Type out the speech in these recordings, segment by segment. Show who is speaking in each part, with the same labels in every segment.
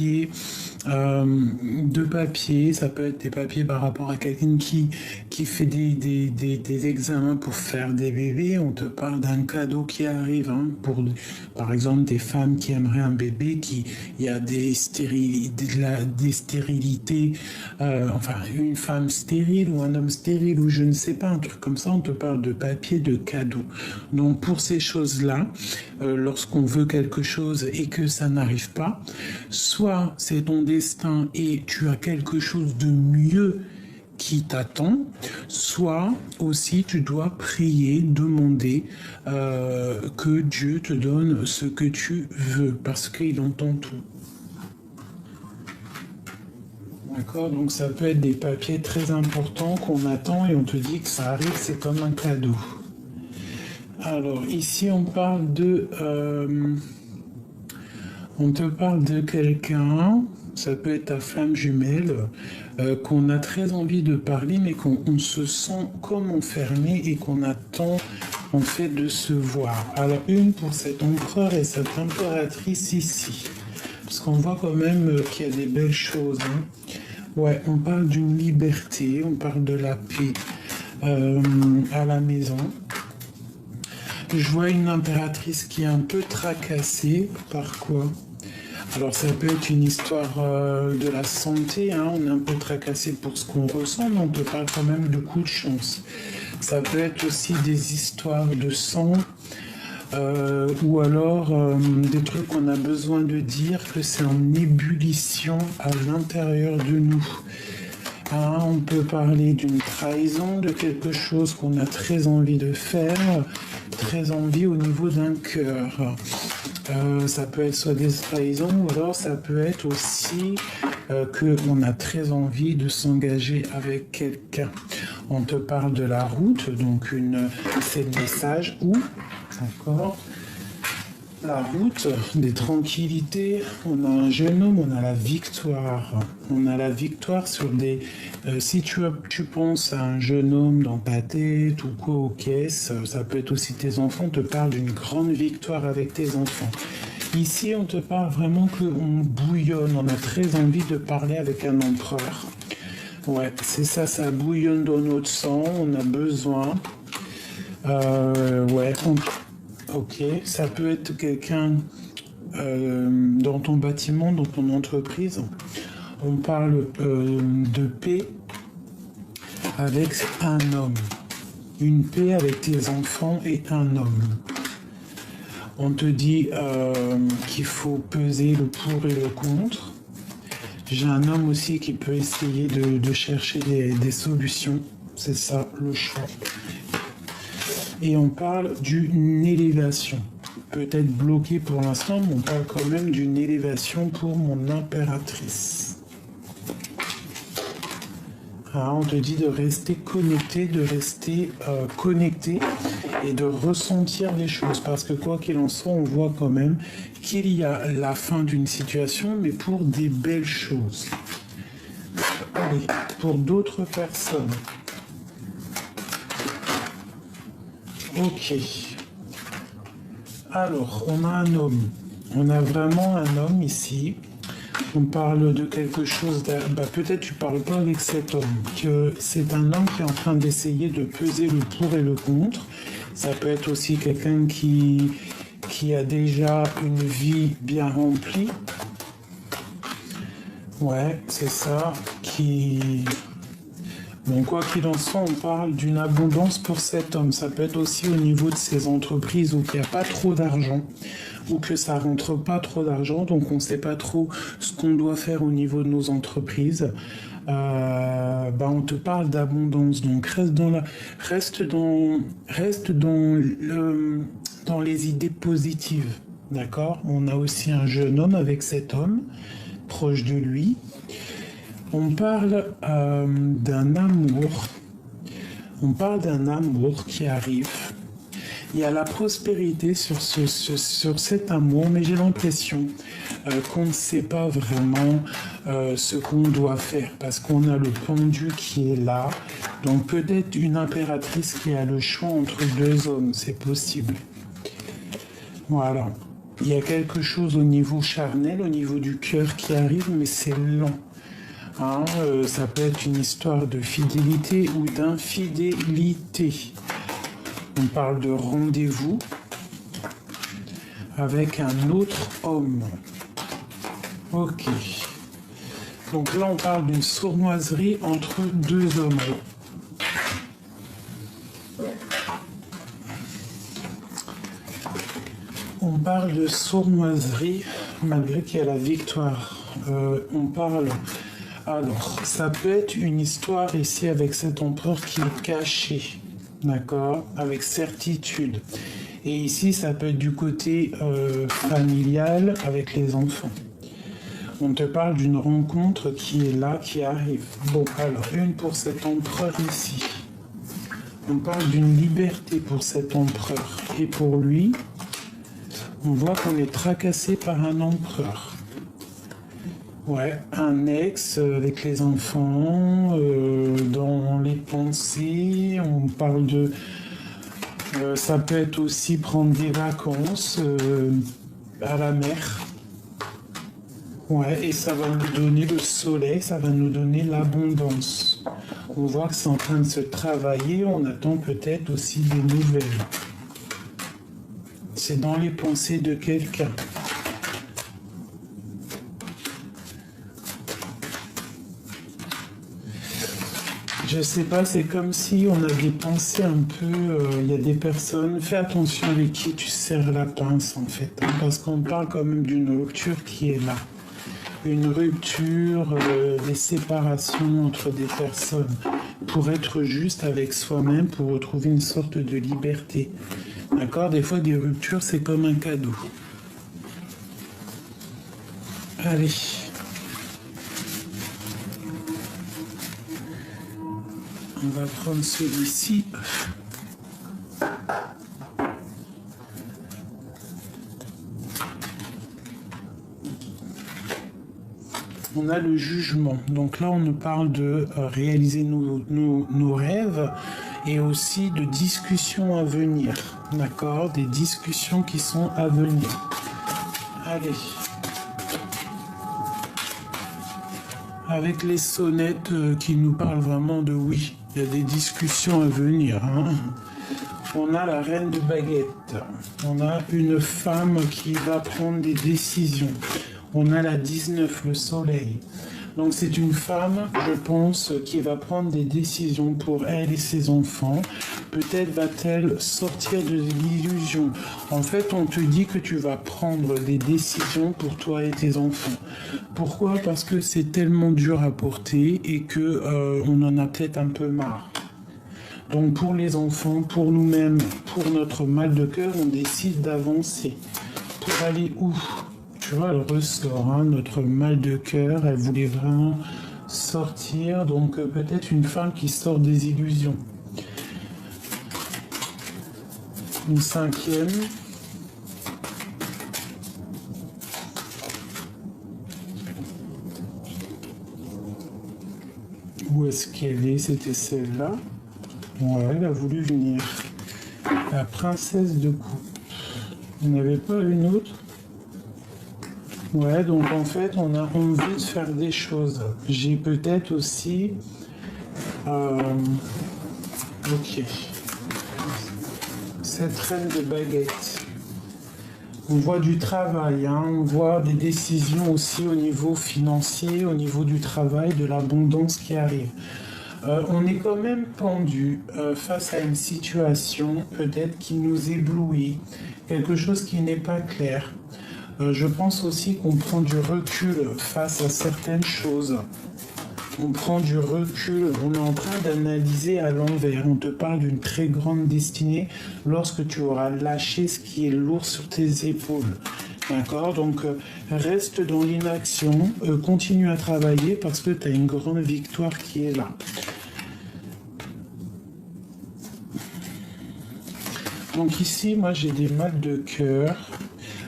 Speaker 1: de papiers, ça peut être des papiers par rapport à quelqu'un qui fait des examens pour faire des bébés. On te parle d'un cadeau qui arrive, hein, pour, par exemple, des femmes qui aimeraient un bébé, il y a des stérilités, enfin, une femme stérile ou un homme stérile ou je ne sais pas, un truc comme ça, on te parle de papier, de cadeau. Donc, pour ces choses-là, lorsqu'on veut quelque chose et que ça n'arrive pas, soit c'est ton destin et tu as quelque chose de mieux qui t'attend, soit aussi tu dois prier, demander que Dieu te donne ce que tu veux, parce qu'il entend tout. D'accord, donc ça peut être des papiers très importants qu'on attend et on te dit que ça arrive, c'est comme un cadeau. Alors ici on parle on te parle de quelqu'un, ça peut être ta flamme jumelle, qu'on a très envie de parler, mais qu'on se sent comme enfermé et qu'on attend en fait de se voir. Alors une pour cet empereur et cette impératrice ici, parce qu'on voit quand même qu'il y a des belles choses. Hein. Ouais, on parle d'une liberté, on parle de la paix à la maison. Je vois une impératrice qui est un peu tracassée. Par quoi? Alors ça peut être une histoire de la santé, hein. On est un peu tracassé pour ce qu'on ressent, mais on te parle quand même de coups de chance. Ça peut être aussi des histoires de sang, ou alors des trucs qu'on a besoin de dire, que c'est en ébullition à l'intérieur de nous. Hein, on peut parler d'une trahison, de quelque chose qu'on a très envie de faire, très envie au niveau d'un cœur. Ça peut être soit des trahisons, ou alors ça peut être aussi qu'on a très envie de s'engager avec quelqu'un. On te parle de la route, donc c'est le message où, encore, la route, des tranquillités, on a un jeune homme, on a la victoire. On a la victoire sur des... si tu penses à un jeune homme dans ta tête ou quoi aux caisses, ça peut être aussi tes enfants, on te parle d'une grande victoire avec tes enfants. Ici, on te parle vraiment qu'on bouillonne, on a très envie de parler avec un empereur. Ouais, c'est ça, ça bouillonne dans notre sang, on a besoin. Ouais, ok, ça peut être quelqu'un dans ton bâtiment, dans ton entreprise. On parle de paix avec un homme. Une paix avec tes enfants et un homme. On te dit qu'il faut peser le pour et le contre. J'ai un homme aussi qui peut essayer de chercher des solutions. C'est ça, le choix. Et on parle d'une élévation. Peut-être bloqué pour l'instant, mais on parle quand même d'une élévation pour mon impératrice. Alors, on te dit de rester connecté, et de ressentir les choses. Parce que quoi qu'il en soit, on voit quand même qu'il y a la fin d'une situation, mais pour des belles choses. Allez, pour d'autres personnes. Ok. Alors, on a un homme. On a vraiment un homme ici. On parle de quelque chose... peut-être tu parles pas avec cet homme. Que c'est un homme qui est en train d'essayer de peser le pour et le contre. Ça peut être aussi quelqu'un qui a déjà une vie bien remplie. Ouais, c'est ça. Bon, quoi qu'il en soit, on parle d'une abondance pour cet homme. Ça peut être aussi au niveau de ses entreprises où il n'y a pas trop d'argent, ou que ça rentre pas trop d'argent, donc on ne sait pas trop ce qu'on doit faire au niveau de nos entreprises. On te parle d'abondance, donc reste dans les idées positives, d'accord? On a aussi un jeune homme avec cet homme proche de lui. On parle d'un amour. On parle d'un amour qui arrive. Il y a la prospérité sur cet amour, mais j'ai l'impression qu'on ne sait pas vraiment ce qu'on doit faire, parce qu'on a le pendu qui est là. Donc peut-être une impératrice qui a le choix entre deux hommes, c'est possible. Voilà. Il y a quelque chose au niveau charnel, au niveau du cœur qui arrive, mais c'est lent. Hein, ça peut être une histoire de fidélité ou d'infidélité. On parle de rendez-vous avec un autre homme. Ok. Donc là, on parle d'une sournoiserie entre deux hommes. On parle de sournoiserie malgré qu'il y a la victoire. On parle... Alors, ça peut être une histoire ici avec cet empereur qui est caché, d'accord, avec certitude. Et ici, ça peut être du côté familial avec les enfants. On te parle d'une rencontre qui est là, qui arrive. Bon, alors, une pour cet empereur ici. On parle d'une liberté pour cet empereur. Et pour lui, on voit qu'on est tracassé par un empereur. Ouais, un ex avec les enfants, dans les pensées, on parle de... ça peut être aussi prendre des vacances à la mer. Ouais, et ça va nous donner le soleil, ça va nous donner l'abondance. On voit que c'est en train de se travailler, on attend peut-être aussi des nouvelles. C'est dans les pensées de quelqu'un. Je sais pas, c'est comme si on a des pensées un peu... Il y a des personnes... Fais attention avec qui tu serres la pince, en fait. Hein, parce qu'on parle quand même d'une rupture qui est là. Une rupture, des séparations entre des personnes. Pour être juste avec soi-même, pour retrouver une sorte de liberté. D'accord? Des fois, des ruptures, c'est comme un cadeau. Allez. On va prendre celui-ci. On a le jugement. Donc là, on nous parle de réaliser nos rêves et aussi de discussions à venir. D'accord? Des discussions qui sont à venir. Allez. Avec les sonnettes qui nous parlent vraiment de oui. Il y a des discussions à venir. Hein. On a la reine de baguette. On a une femme qui va prendre des décisions. On a la 19, le soleil. Donc c'est une femme, je pense, qui va prendre des décisions pour elle et ses enfants. Peut-être va-t-elle sortir de l'illusion. En fait, on te dit que tu vas prendre des décisions pour toi et tes enfants. Pourquoi? Parce que c'est tellement dur à porter et que on en a peut-être un peu marre. Donc pour les enfants, pour nous-mêmes, pour notre mal de cœur, on décide d'avancer. Pour aller où? Tu vois, elle ressort, hein, notre mal de cœur, elle voulait vraiment sortir, donc peut-être une femme qui sort des illusions. Une cinquième. Où est-ce qu'elle est? C'était celle-là. Ouais, elle a voulu venir. La princesse de coupe. Il n'y en avait pas une autre? Ouais, donc en fait, on a envie de faire des choses. J'ai peut-être aussi... Ok. Cette reine de baguette. On voit du travail, hein, on voit des décisions aussi au niveau financier, au niveau du travail, de l'abondance qui arrive. On est quand même pendu face à une situation peut-être qui nous éblouit, quelque chose qui n'est pas clair. Je pense aussi qu'on prend du recul face à certaines choses. On prend du recul, on est en train d'analyser à l'envers. On te parle d'une très grande destinée lorsque tu auras lâché ce qui est lourd sur tes épaules. D'accord? Donc, reste dans l'inaction, continue à travailler parce que tu as une grande victoire qui est là. Donc ici, moi j'ai des mal de cœur.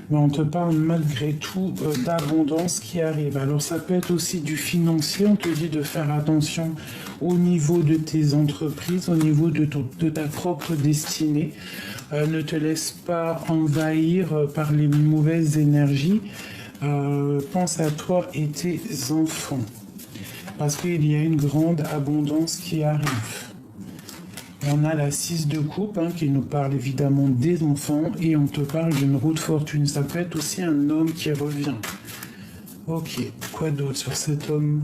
Speaker 1: Mais on te parle malgré tout d'abondance qui arrive. Alors ça peut être aussi du financier, on te dit de faire attention au niveau de tes entreprises, au niveau de ta propre destinée. Ne te laisse pas envahir par les mauvaises énergies. Pense à toi et tes enfants. Parce qu'il y a une grande abondance qui arrive. On a la 6 de coupe qui nous parle évidemment des enfants et on te parle d'une roue de fortune. Ça peut être aussi un homme qui revient. Ok, quoi d'autre sur cet homme?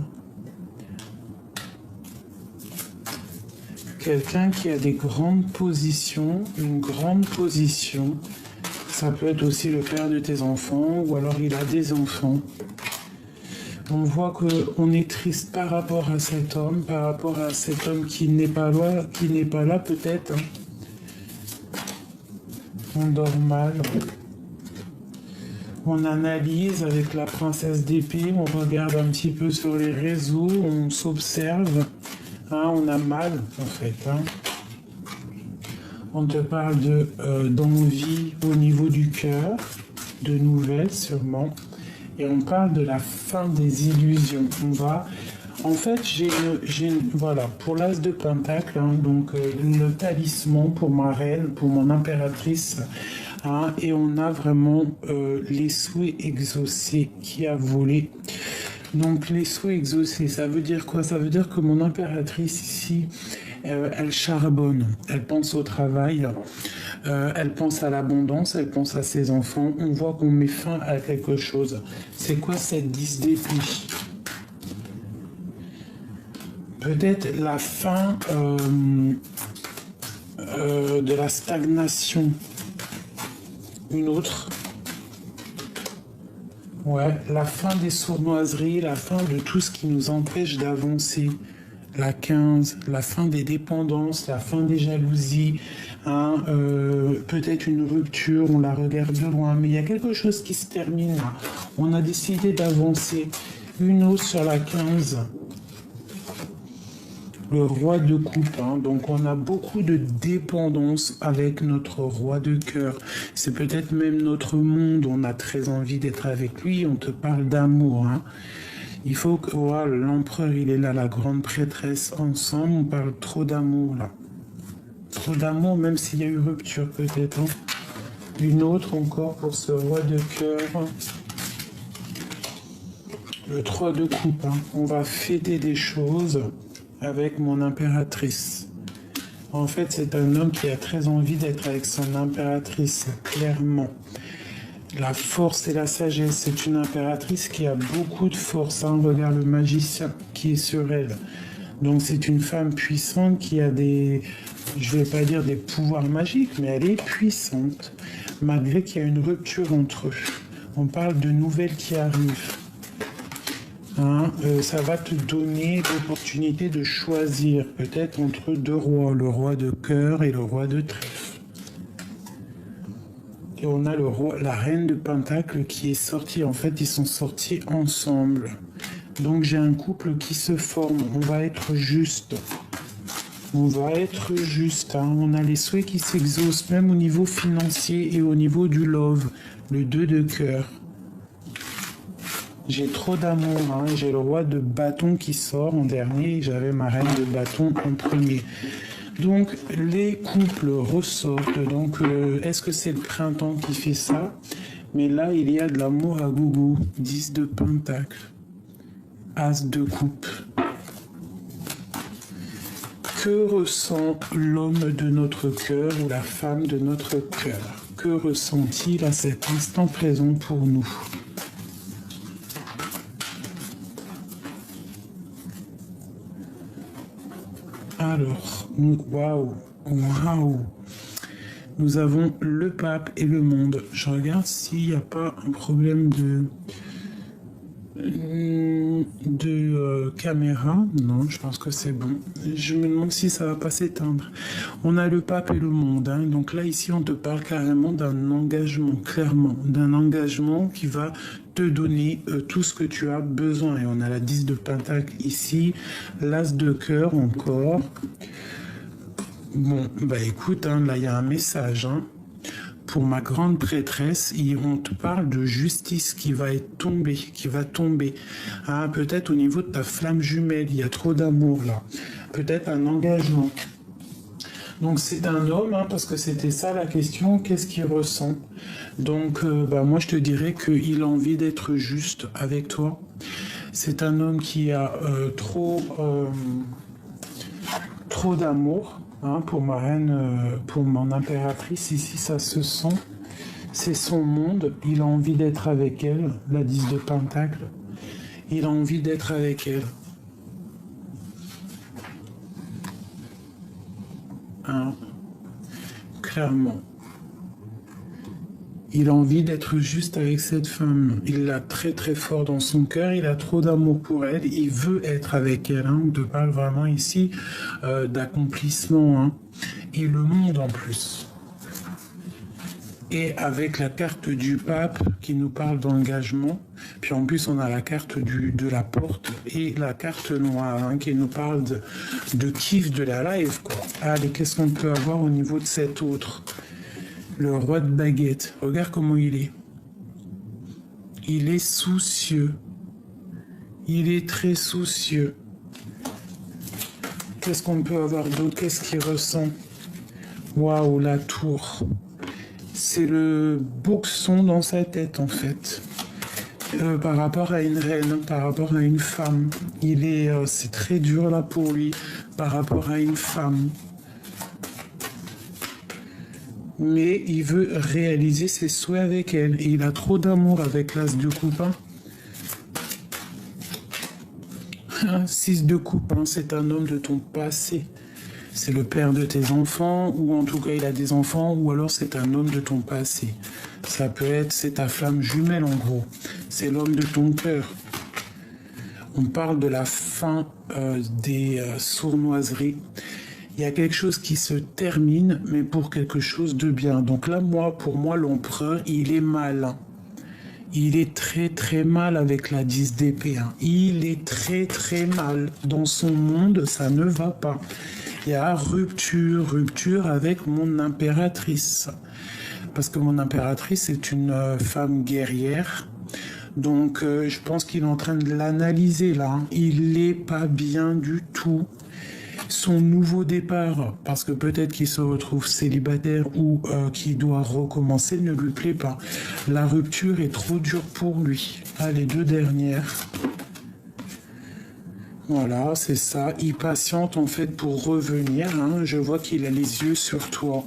Speaker 1: Quelqu'un qui a des grandes positions, une grande position. Ça peut être aussi le père de tes enfants ou alors il a des enfants. On voit qu'on est triste par rapport à cet homme, qui n'est pas là, peut-être. On dort mal. On analyse avec la princesse d'épée, on regarde un petit peu sur les réseaux, on s'observe. On a mal, en fait. On te parle d'envie au niveau du cœur, de nouvelles sûrement. Et on parle de la fin des illusions. En fait, voilà, pour l'as de pentacle, donc le talisman pour ma reine, pour mon impératrice, et on a vraiment les souhaits exaucés qui a volé. Donc les souhaits exaucés, ça veut dire quoi? Ça veut dire que mon impératrice ici, elle charbonne, elle pense au travail, elle pense à l'abondance, elle pense à ses enfants. On voit qu'on met fin à quelque chose. C'est quoi cette 10 d'épée? Peut-être la fin de la stagnation. Une autre. Ouais, la fin des sournoiseries, la fin de tout ce qui nous empêche d'avancer. La 15, la fin des dépendances, la fin des jalousies, peut-être une rupture, on la regarde de loin, mais il y a quelque chose qui se termine. On a décidé d'avancer. Une autre sur la 15. Le roi de coupe, donc on a beaucoup de dépendance avec notre roi de cœur. C'est peut-être même notre monde, on a très envie d'être avec lui, on te parle d'amour. Il faut que, voilà, l'empereur il est là, la grande prêtresse, ensemble, on parle trop d'amour là. Trop d'amour, même s'il y a eu rupture peut-être. Une autre encore pour ce roi de cœur. Le 3 de coupe, on va fêter des choses avec mon impératrice. En fait, c'est un homme qui a très envie d'être avec son impératrice, clairement. La force et la sagesse, c'est une impératrice qui a beaucoup de force. Regarde le magicien qui est sur elle. Donc c'est une femme puissante qui a des, je ne vais pas dire des pouvoirs magiques, mais elle est puissante, malgré qu'il y a une rupture entre eux. On parle de nouvelles qui arrivent. Ça va te donner l'opportunité de choisir peut-être entre deux rois, le roi de cœur et le roi de trèfle. Et on a la reine de pentacle qui est sortie. En fait, ils sont sortis ensemble. Donc j'ai un couple qui se forme. On va être juste. On va être juste. On a les souhaits qui s'exaucent, même au niveau financier et au niveau du love. Le 2 de cœur. J'ai trop d'amour, j'ai le roi de bâton qui sort en dernier, j'avais ma reine de bâton en premier. Donc les couples ressortent, donc est-ce que c'est le printemps qui fait ça? Mais là il y a de l'amour à gogo, 10 de pentacle, as de coupe. Que ressent l'homme de notre cœur ou la femme de notre cœur? Que ressent-il à cet instant présent pour nous? Alors, waouh, nous avons le pape et le monde. Je regarde s'il n'y a pas un problème de caméra. Non, je pense que c'est bon. Je me demande si ça va pas s'éteindre. On a le pape et le monde. Donc là, ici, on te parle carrément d'un engagement, clairement. D'un engagement qui va te donner tout ce que tu as besoin. Et on a la 10 de pentacle ici, l'as de cœur encore. Bon, bah écoute, là, il y a un message, Pour ma grande prêtresse, on te parle de justice qui va tomber. Peut-être au niveau de ta flamme jumelle, il y a trop d'amour là. Peut-être un engagement. Donc c'est un homme, hein, parce que c'était ça la question, qu'est-ce qu'il ressent? Donc moi je te dirais qu'il a envie d'être juste avec toi. C'est un homme qui a trop d'amour, hein, pour ma reine, pour mon impératrice. Ici ça se sent, c'est son monde, il a envie d'être avec elle, la 10 de Pentacle. Il a envie d'être avec elle. Hein, clairement. Il a envie d'être juste avec cette femme. Il l'a très très fort dans son cœur. Il a trop d'amour pour elle. Il veut être avec elle. Hein. On te parle vraiment ici d'accomplissement. Hein. Et le monde en plus. Et avec la carte du pape qui nous parle d'engagement. Puis en plus, on a la carte de la porte et la carte noire, hein, qui nous parle de kiff de la live, quoi. Allez, qu'est-ce qu'on peut avoir au niveau de cet autre? Le roi de baguette. Regarde comment il est. Il est soucieux. Il est très soucieux. Qu'est-ce qu'on peut avoir d'autre? Qu'est-ce qu'il ressent? Waouh, la tour. C'est le boxon dans sa tête, en fait. Par rapport à une reine, par rapport à une femme. C'est très dur là pour lui, par rapport à une femme. Mais il veut réaliser ses souhaits avec elle. Et il a trop d'amour avec l'as de coupe. 6 de coupe, hein, c'est un homme de ton passé. C'est le père de tes enfants, ou en tout cas il a des enfants, ou alors c'est un homme de ton passé. Ça peut être, c'est ta flamme jumelle en gros. C'est l'homme de ton cœur. On parle de la fin des sournoiseries. Il y a quelque chose qui se termine, mais pour quelque chose de bien. Donc là, pour moi, l'empereur, il est malin. Il est très très mal avec la 10 d'épée. Hein. Il est très très mal. Dans son monde, ça ne va pas. Il y a rupture avec mon impératrice. Parce que mon impératrice est une femme guerrière. Donc je pense qu'il est en train de l'analyser là. Hein. Il n'est pas bien du tout. Son nouveau départ, parce que peut-être qu'il se retrouve célibataire ou qu'il doit recommencer, ne lui plaît pas. La rupture est trop dure pour lui. Ah, les 2 dernières. Voilà, c'est ça. Il patiente en fait pour revenir. Hein. Je vois qu'il a les yeux sur toi.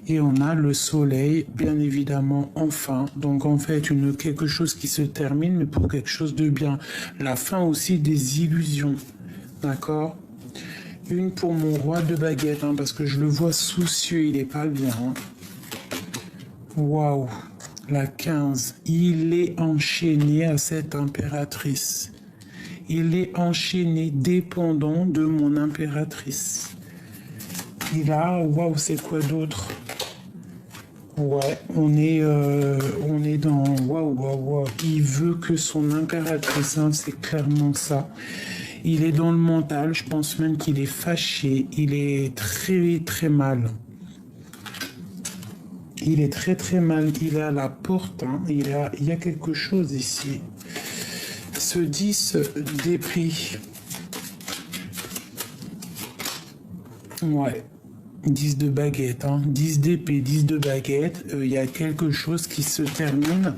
Speaker 1: Et on a le soleil, bien évidemment, enfin. Donc en fait, quelque chose qui se termine, mais pour quelque chose de bien. La fin aussi des illusions. D'accord ? Une pour mon roi de baguette, hein, parce que je le vois soucieux, il est pas bien. Hein. Waouh, la 15. Il est enchaîné à cette impératrice. Il est enchaîné, dépendant de mon impératrice. Il a, waouh, c'est quoi d'autre? Ouais, on est dans, waouh. Il veut que son impératrice, hein, c'est clairement ça. Il est dans le mental, je pense même qu'il est fâché, il est très très mal. Il est très très mal, il est à la porte, hein. Il y a quelque chose ici. Ce 10 d'épée. Ouais, 10 de baguette, hein. 10 d'épée, 10 de baguette, il y a quelque chose qui se termine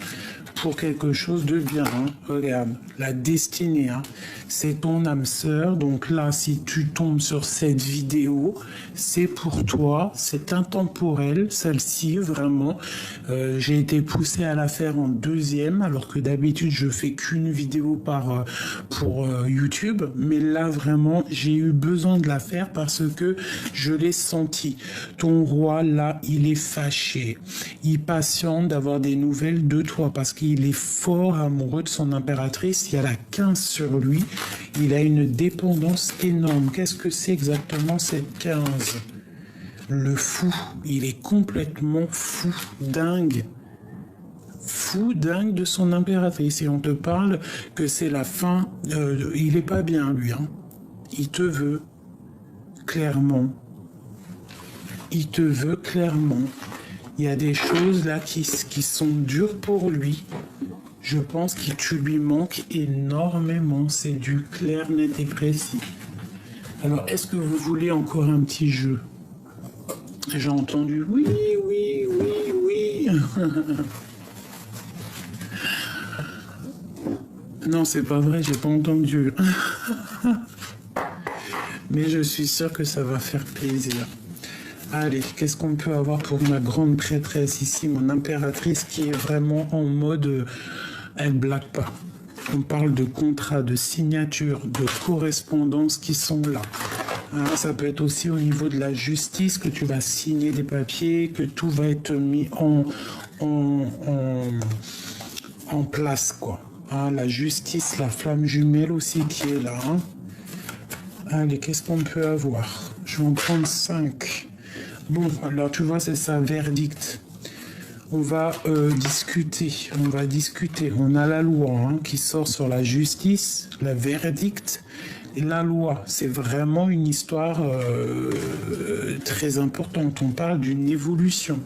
Speaker 1: pour quelque chose de bien, hein. Regarde, la destinée, hein. C'est ton âme sœur, donc là, si tu tombes sur cette vidéo, c'est pour toi, c'est intemporel, celle-ci, vraiment. J'ai été poussé à la faire en 2e, alors que d'habitude, je fais qu'une vidéo pour YouTube, mais là, vraiment, j'ai eu besoin de la faire parce que je l'ai senti. Ton roi, là, il est fâché. Il patiente d'avoir des nouvelles de toi parce qu'il est fort amoureux de son impératrice. Il y a la 15 sur lui. Il a une dépendance énorme. Qu'est-ce que c'est exactement cette 15? Le fou. Il est complètement fou, dingue. Fou, dingue de son impératrice. Et on te parle que c'est la fin. Il est pas bien, lui. Hein. Il te veut. Clairement. Il te veut clairement. Il y a des choses là qui sont dures pour lui. Je pense que tu lui manques énormément. C'est du clair, net et précis. Alors, est-ce que vous voulez encore un petit jeu? J'ai entendu oui, oui, oui, oui. Non, c'est pas vrai, j'ai pas entendu. Mais je suis sûr que ça va faire plaisir. Allez, qu'est-ce qu'on peut avoir pour ma grande prêtresse ici, mon impératrice qui est vraiment en mode... elle blague pas. On parle de contrats, de signatures, de correspondances qui sont là. Hein, ça peut être aussi au niveau de la justice que tu vas signer des papiers, que tout va être mis en place, quoi. Hein, la justice, la flamme jumelle aussi qui est là. Hein. Allez, qu'est-ce qu'on peut avoir? Je vais en prendre 5. Bon, alors tu vois, c'est ça, verdict. On va discuter, On a la loi hein, qui sort sur la justice, la verdict et la loi. C'est vraiment une histoire très importante. On parle d'une évolution.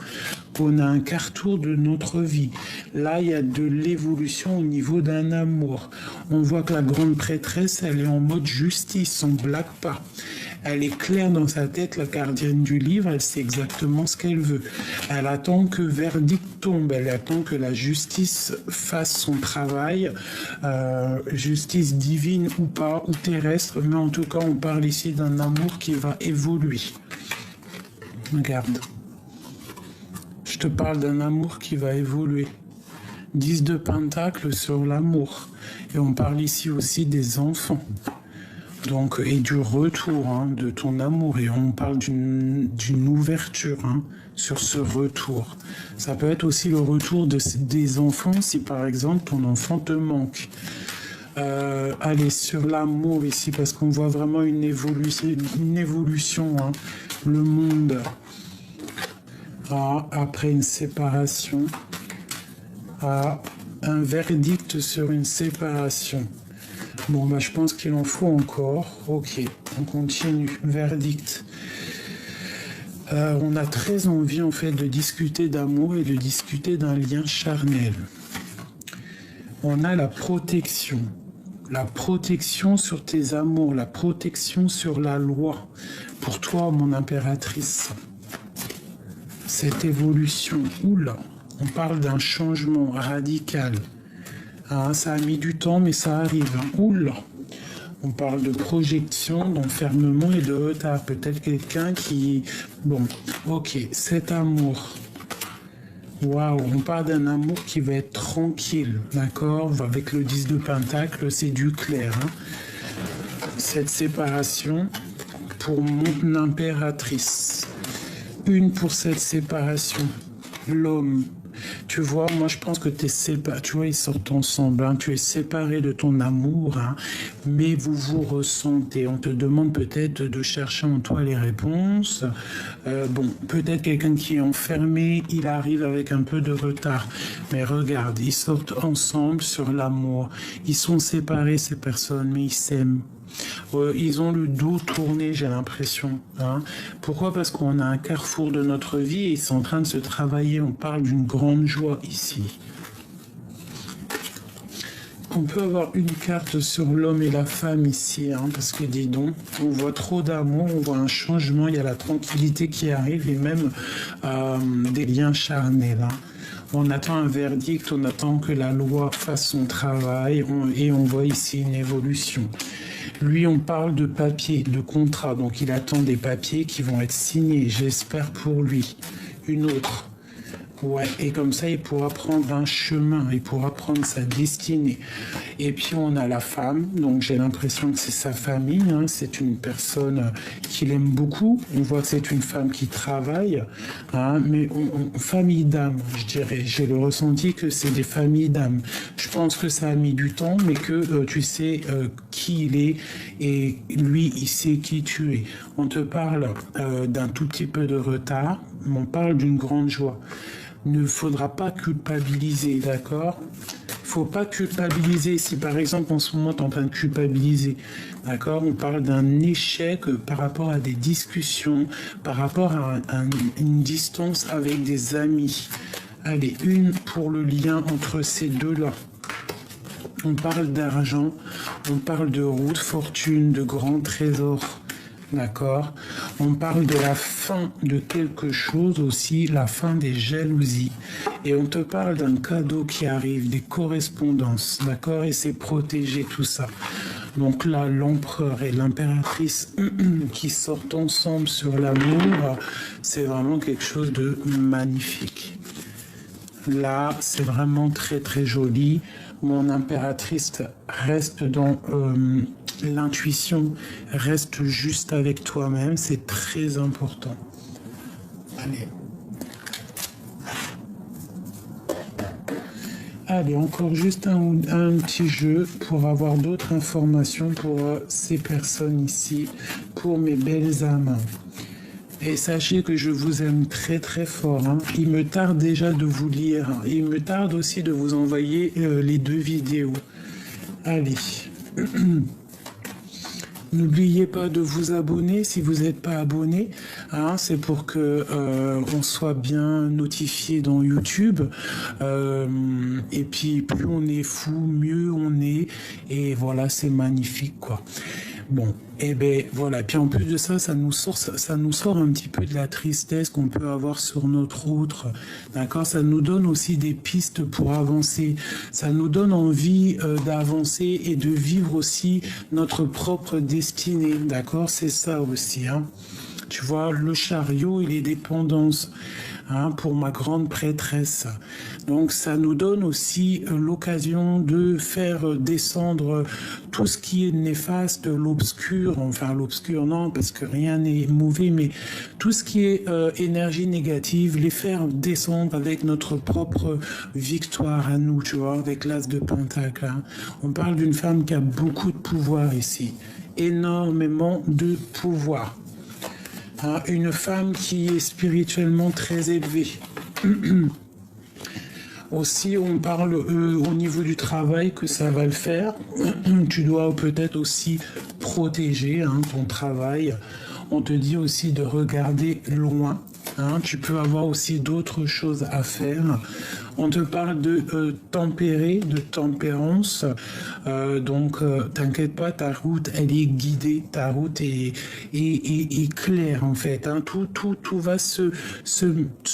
Speaker 1: On a un carrefour de notre vie. Là, il y a de l'évolution au niveau d'un amour. On voit que la grande prêtresse, elle est en mode justice, on ne blague pas. Elle est claire dans sa tête, la gardienne du livre, elle sait exactement ce qu'elle veut. Elle attend que verdict tombe, elle attend que la justice fasse son travail, justice divine ou pas, ou terrestre, mais en tout cas, on parle ici d'un amour qui va évoluer. Regarde. Je te parle d'un amour qui va évoluer. 10 de Pentacles sur l'amour. Et on parle ici aussi des enfants. Donc, et du retour hein, de ton amour. Et on parle d'une ouverture hein, sur ce retour. Ça peut être aussi le retour des enfants si par exemple ton enfant te manque. Allez, sur l'amour ici, parce qu'on voit vraiment une évolution. Hein. Le monde, après une séparation, un verdict sur une séparation. Bon, bah, je pense qu'il en faut encore. Ok, on continue. Verdict. On a très envie, en fait, de discuter d'amour et de discuter d'un lien charnel. On a la protection. La protection sur tes amours, la protection sur la loi. Pour toi, mon impératrice. Cette évolution. Oula, on parle d'un changement radical. Ah, ça a mis du temps, mais ça arrive. Oula! On parle de projection, d'enfermement et de retard. Peut-être quelqu'un qui... Bon, ok, cet amour. Waouh, on parle d'un amour qui va être tranquille, d'accord? Avec le 10 de Pentacle, c'est du clair. Hein. Cette séparation pour mon impératrice. Une pour cette séparation. L'homme. Tu vois, moi je pense que tu es séparé, tu vois, ils sortent ensemble, hein, tu es séparé de ton amour, hein, mais vous vous ressentez. On te demande peut-être de chercher en toi les réponses. Bon, peut-être quelqu'un qui est enfermé, il arrive avec un peu de retard. Mais regarde, ils sortent ensemble sur l'amour. Ils sont séparés, ces personnes, mais ils s'aiment. Ils ont le dos tourné, j'ai l'impression. Hein. Pourquoi? Parce qu'on a un carrefour de notre vie et ils sont en train de se travailler. On parle d'une grande joie ici. On peut avoir une carte sur l'homme et la femme ici, hein, parce que dis donc, on voit trop d'amour, on voit un changement, il y a la tranquillité qui arrive et même des liens charnels. Hein. On attend un verdict, on attend que la loi fasse son travail et on voit ici une évolution. Lui, on parle de papier, de contrat, donc il attend des papiers qui vont être signés, j'espère pour lui. Une autre. Ouais, et comme ça, il pourra prendre un chemin, il pourra prendre sa destinée. Et puis, on a la femme, donc j'ai l'impression que c'est sa famille, hein, c'est une personne qu'il aime beaucoup. On voit que c'est une femme qui travaille, hein, mais famille d'âme, je dirais. J'ai le ressenti que c'est des familles d'âme. Je pense que ça a mis du temps, mais que tu sais qui il est et lui, il sait qui tu es. On te parle d'un tout petit peu de retard, mais on parle d'une grande joie. Ne faudra pas culpabiliser, d'accord? Faut pas culpabiliser. Si par exemple en ce moment tu es en train de culpabiliser, d'accord? On parle d'un échec par rapport à des discussions, par rapport à une distance avec des amis. Allez, une pour le lien entre ces deux-là. On parle d'argent, on parle de route, fortune, de grands trésors. D'accord? On parle de la fin de quelque chose aussi, la fin des jalousies. Et on te parle d'un cadeau qui arrive, des correspondances, d'accord? Et c'est protégé tout ça. Donc là, l'empereur et l'impératrice qui sortent ensemble sur l'amour, c'est vraiment quelque chose de magnifique. Là, c'est vraiment très très joli. Mon impératrice reste dans l'intuition, reste juste avec toi-même, c'est très important. Allez. Allez, encore juste un petit jeu pour avoir d'autres informations pour ces personnes ici, pour mes belles âmes. Et sachez que je vous aime très très fort. Hein. Il me tarde déjà de vous lire. Il me tarde aussi de vous envoyer les 2 vidéos. Allez. N'oubliez pas de vous abonner si vous n'êtes pas abonné. Hein, c'est pour que on soit bien notifié dans YouTube. Et puis plus on est fou, mieux on est. Et voilà, c'est magnifique quoi. Bon, et ben voilà. Puis en plus de ça, ça nous sort un petit peu de la tristesse qu'on peut avoir sur notre route. D'accord? Ça nous donne aussi des pistes pour avancer. Ça nous donne envie d'avancer et de vivre aussi notre propre destinée. D'accord? C'est ça aussi. Hein? Tu vois, le chariot et les dépendances. Hein, pour ma grande prêtresse. Donc ça nous donne aussi l'occasion de faire descendre tout ce qui est néfaste, l'obscur, enfin l'obscur non, parce que rien n'est mauvais, mais tout ce qui est énergie négative, les faire descendre avec notre propre victoire à nous, tu vois, avec l'as de Pentacle. Hein. On parle d'une femme qui a beaucoup de pouvoir ici, énormément de pouvoir. Hein, une femme qui est spirituellement très élevée. Aussi, on parle au niveau du travail que ça va le faire. Tu dois peut-être aussi protéger ton travail. On te dit aussi de regarder loin. Hein, tu peux avoir aussi d'autres choses à faire. On te parle de tempérer, de tempérance. Donc, t'inquiète pas, ta route, elle est guidée. Ta route est claire, en fait. Hein. Tout va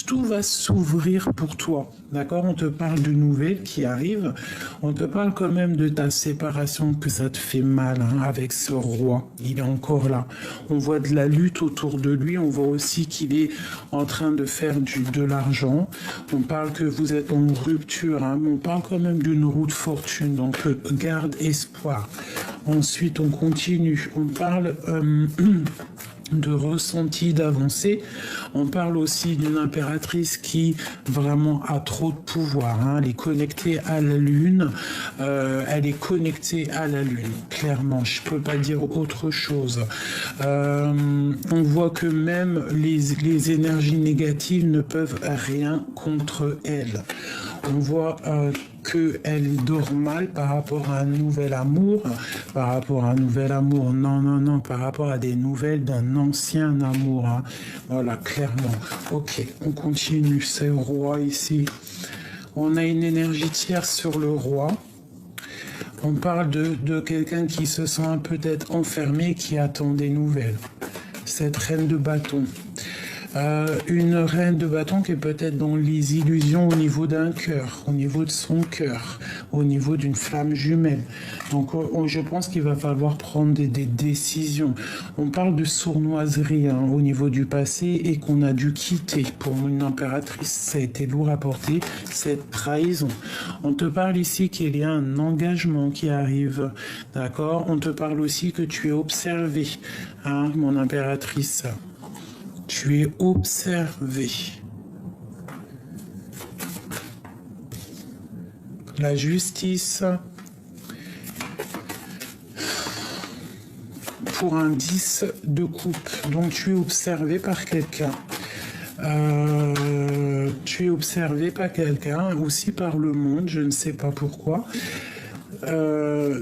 Speaker 1: tout va s'ouvrir pour toi. D'accord? On te parle de nouvelles qui arrivent. On te parle quand même de ta séparation, que ça te fait mal avec ce roi. Il est encore là. On voit de la lutte autour de lui. On voit aussi qu'il est en train de faire de l'argent. On parle que vous êtes en rupture. Hein, mais on parle quand même d'une route fortune. Donc, garde espoir. Ensuite, on continue. On parle de ressenti d'avancée. On parle aussi d'une impératrice qui vraiment a trop de pouvoir. Hein. Elle est connectée à la lune. Elle est connectée à la lune. Clairement, je peux pas dire autre chose. On voit que même les énergies négatives ne peuvent rien contre elle. On voit qu'elle dort mal par rapport à un nouvel amour. Par rapport à un nouvel amour. Non. Par rapport à des nouvelles d'un ancien amour. Hein. Voilà, clairement. Ok, on continue. C'est le roi ici. On a une énergie tierce sur le roi. On parle de quelqu'un qui se sent peut-être enfermé, qui attend des nouvelles. Cette reine de bâton. Une reine de bâton qui est peut-être dans les illusions au niveau d'un cœur, au niveau de son cœur, au niveau d'une flamme jumelle. Donc je pense qu'il va falloir prendre des décisions. On parle de sournoiserie au niveau du passé et qu'on a dû quitter. Pour une impératrice, ça a été lourd à porter, cette trahison. On te parle ici qu'il y a un engagement qui arrive, d'accord? On te parle aussi que tu es observé, mon impératrice. Tu es observé. La justice. Pour un 10 de coupe. Donc tu es observé par quelqu'un. Tu es observé par quelqu'un, aussi par le monde, je ne sais pas pourquoi.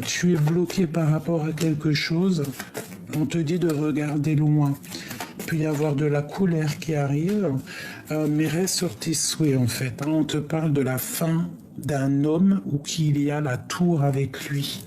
Speaker 1: Tu es bloqué par rapport à quelque chose. On te dit de regarder loin. Il peut y avoir de la colère qui arrive, mais reste sur tes souhaits en fait. On te parle de la fin d'un homme ou qu'il y a la tour avec lui.